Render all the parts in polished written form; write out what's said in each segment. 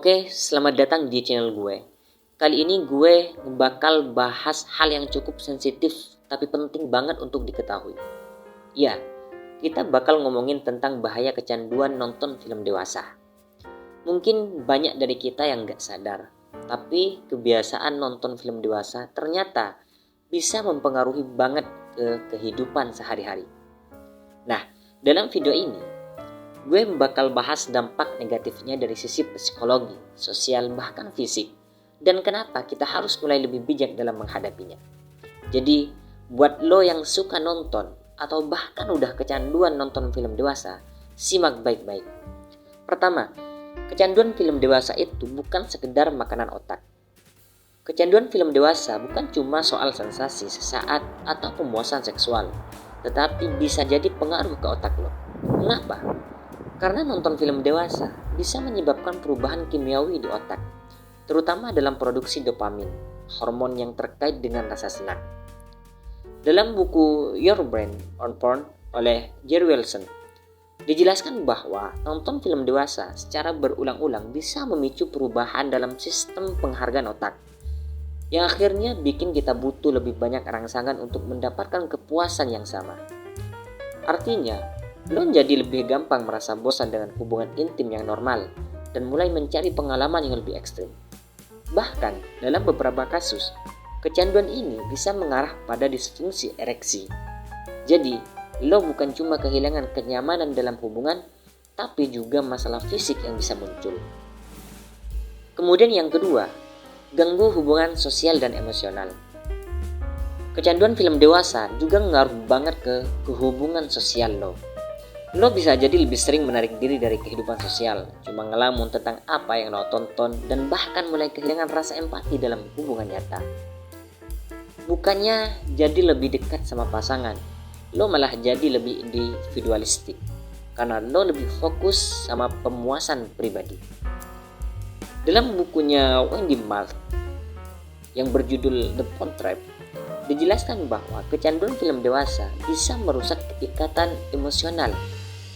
Oke, selamat datang di channel gue. Kali ini gue bakal bahas hal yang cukup sensitif tapi penting banget untuk diketahui. Ya, kita bakal ngomongin tentang bahaya kecanduan nonton film dewasa. Mungkin banyak dari kita yang gak sadar, tapi kebiasaan nonton film dewasa ternyata bisa mempengaruhi banget ke kehidupan sehari-hari. Nah, dalam video ini gue bakal bahas dampak negatifnya dari sisi psikologi, sosial, bahkan fisik. Dan kenapa kita harus mulai lebih bijak dalam menghadapinya. Jadi, buat lo yang suka nonton atau bahkan udah kecanduan nonton film dewasa, simak baik-baik. Pertama, kecanduan film dewasa itu bukan sekedar makanan otak. Kecanduan film dewasa bukan cuma soal sensasi sesaat atau pemuasan seksual, tetapi bisa jadi pengaruh ke otak lo. Kenapa? Karena nonton film dewasa bisa menyebabkan perubahan kimiawi di otak, terutama dalam produksi dopamin, hormon yang terkait dengan rasa senang. Dalam buku Your Brain on Porn oleh Jerry Wilson, dijelaskan bahwa nonton film dewasa secara berulang-ulang bisa memicu perubahan dalam sistem penghargaan otak, yang akhirnya bikin kita butuh lebih banyak rangsangan untuk mendapatkan kepuasan yang sama. Artinya, lo jadi lebih gampang merasa bosan dengan hubungan intim yang normal dan mulai mencari pengalaman yang lebih ekstrim. Bahkan dalam beberapa kasus, kecanduan ini bisa mengarah pada disfungsi ereksi. Jadi, lo bukan cuma kehilangan kenyamanan dalam hubungan, tapi juga masalah fisik yang bisa muncul. Kemudian yang kedua, ganggu hubungan sosial dan emosional. Kecanduan film dewasa juga ngaruh banget ke hubungan sosial lo. Lo bisa jadi lebih sering menarik diri dari kehidupan sosial, cuma ngelamun tentang apa yang lo tonton dan bahkan mulai kehilangan rasa empati dalam hubungan nyata. Bukannya jadi lebih dekat sama pasangan, lo malah jadi lebih individualistik karena lo lebih fokus sama pemuasan pribadi. Dalam bukunya Wendy Malt yang berjudul The Porn Trap, dijelaskan bahwa kecanduan film dewasa bisa merusak ikatan emosional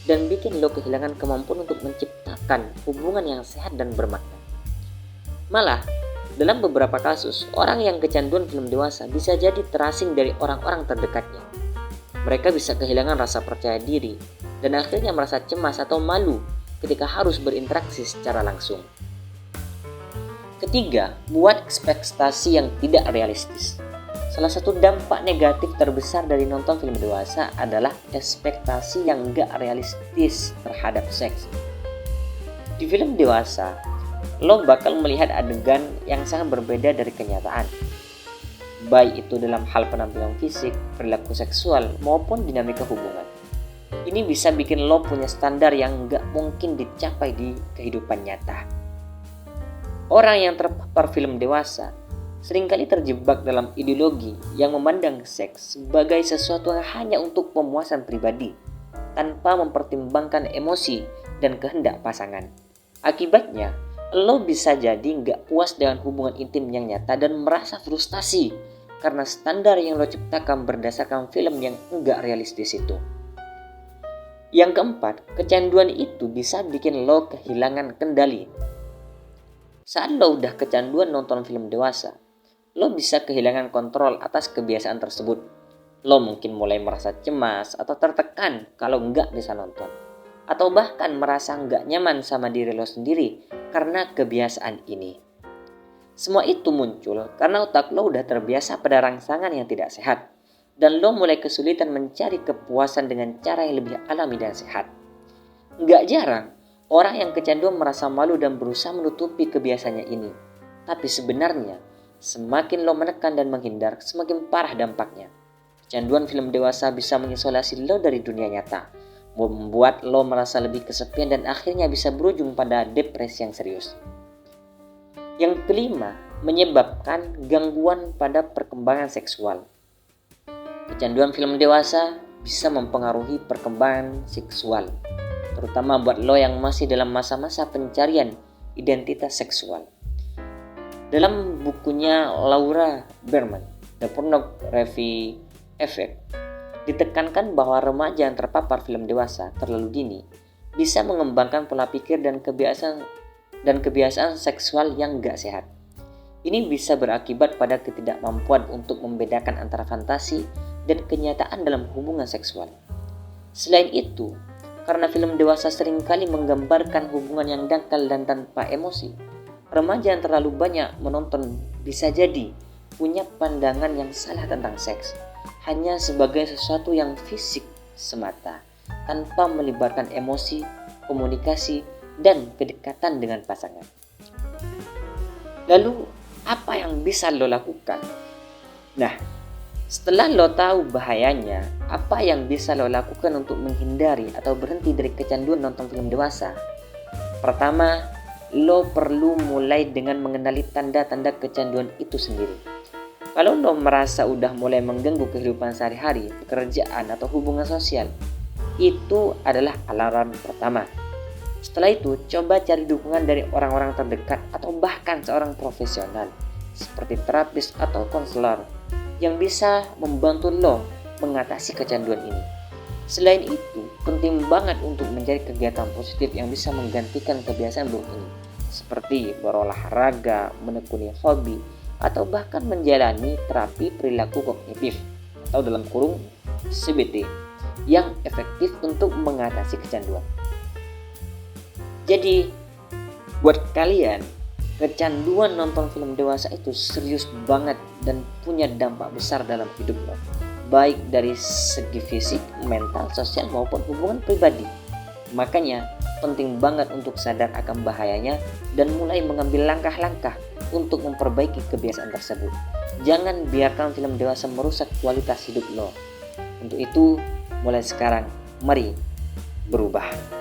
dan bikin lo kehilangan kemampuan untuk menciptakan hubungan yang sehat dan bermakna. Malah, dalam beberapa kasus, orang yang kecanduan film dewasa bisa jadi terasing dari orang-orang terdekatnya. Mereka bisa kehilangan rasa percaya diri dan akhirnya merasa cemas atau malu ketika harus berinteraksi secara langsung. Ketiga, buat ekspektasi yang tidak realistis. Salah satu dampak negatif terbesar dari nonton film dewasa adalah ekspektasi yang gak realistis terhadap seks. Di film dewasa, lo bakal melihat adegan yang sangat berbeda dari kenyataan. Baik itu dalam hal penampilan fisik, perilaku seksual, maupun dinamika hubungan. Ini bisa bikin lo punya standar yang gak mungkin dicapai di kehidupan nyata. Orang yang terpapar film dewasa seringkali terjebak dalam ideologi yang memandang seks sebagai sesuatu yang hanya untuk pemuasan pribadi, tanpa mempertimbangkan emosi dan kehendak pasangan. Akibatnya, lo bisa jadi nggak puas dengan hubungan intim yang nyata dan merasa frustasi karena standar yang lo ciptakan berdasarkan film yang nggak realistis itu. Yang keempat, kecanduan itu bisa bikin lo kehilangan kendali. Saat lo udah kecanduan nonton film dewasa, lo bisa kehilangan kontrol atas kebiasaan tersebut. Lo mungkin mulai merasa cemas atau tertekan kalau nggak bisa nonton. Atau bahkan merasa nggak nyaman sama diri lo sendiri karena kebiasaan ini. Semua itu muncul karena otak lo udah terbiasa pada rangsangan yang tidak sehat. Dan lo mulai kesulitan mencari kepuasan dengan cara yang lebih alami dan sehat. Nggak jarang, orang yang kecanduan merasa malu dan berusaha menutupi kebiasaannya ini. Tapi sebenarnya, semakin lo menekan dan menghindar, semakin parah dampaknya. Kecanduan film dewasa bisa mengisolasi lo dari dunia nyata, membuat lo merasa lebih kesepian dan akhirnya bisa berujung pada depresi yang serius. Yang kelima, menyebabkan gangguan pada perkembangan seksual. Kecanduan film dewasa bisa mempengaruhi perkembangan seksual, terutama buat lo yang masih dalam masa-masa pencarian identitas seksual. Dalam bukunya Laura Berman, The Pornography Effect, ditekankan bahwa remaja yang terpapar film dewasa terlalu dini bisa mengembangkan pola pikir dan kebiasaan dan kebiasaan seksual yang gak sehat. Ini bisa berakibat pada ketidakmampuan untuk membedakan antara fantasi dan kenyataan dalam hubungan seksual. Selain itu, karena film dewasa seringkali menggambarkan hubungan yang dangkal dan tanpa emosi, remaja yang terlalu banyak menonton bisa jadi punya pandangan yang salah tentang seks, hanya sebagai sesuatu yang fisik semata, tanpa melibatkan emosi, komunikasi, dan kedekatan dengan pasangan. Lalu, apa yang bisa lo lakukan? Nah, setelah lo tahu bahayanya, apa yang bisa lo lakukan untuk menghindari atau berhenti dari kecanduan nonton film dewasa? Pertama, lo perlu mulai dengan mengenali tanda-tanda kecanduan itu sendiri. Kalau lo merasa udah mulai mengganggu kehidupan sehari-hari, pekerjaan, atau hubungan sosial, itu adalah alarm pertama. Setelah itu, coba cari dukungan dari orang-orang terdekat atau bahkan seorang profesional seperti terapis atau konselor yang bisa membantu lo mengatasi kecanduan ini. Selain itu, penting banget untuk mencari kegiatan positif yang bisa menggantikan kebiasaan buruk ini, seperti berolahraga, menekuni hobi, atau bahkan menjalani terapi perilaku kognitif atau dalam kurung CBT yang efektif untuk mengatasi kecanduan. Jadi, buat kalian, kecanduan nonton film dewasa itu serius banget dan punya dampak besar dalam hidup lo, baik dari segi fisik, mental, sosial maupun hubungan pribadi. Makanya, penting banget untuk sadar akan bahayanya dan mulai mengambil langkah-langkah untuk memperbaiki kebiasaan tersebut. Jangan biarkan film dewasa merusak kualitas hidup lo. Untuk itu, mulai sekarang, mari berubah.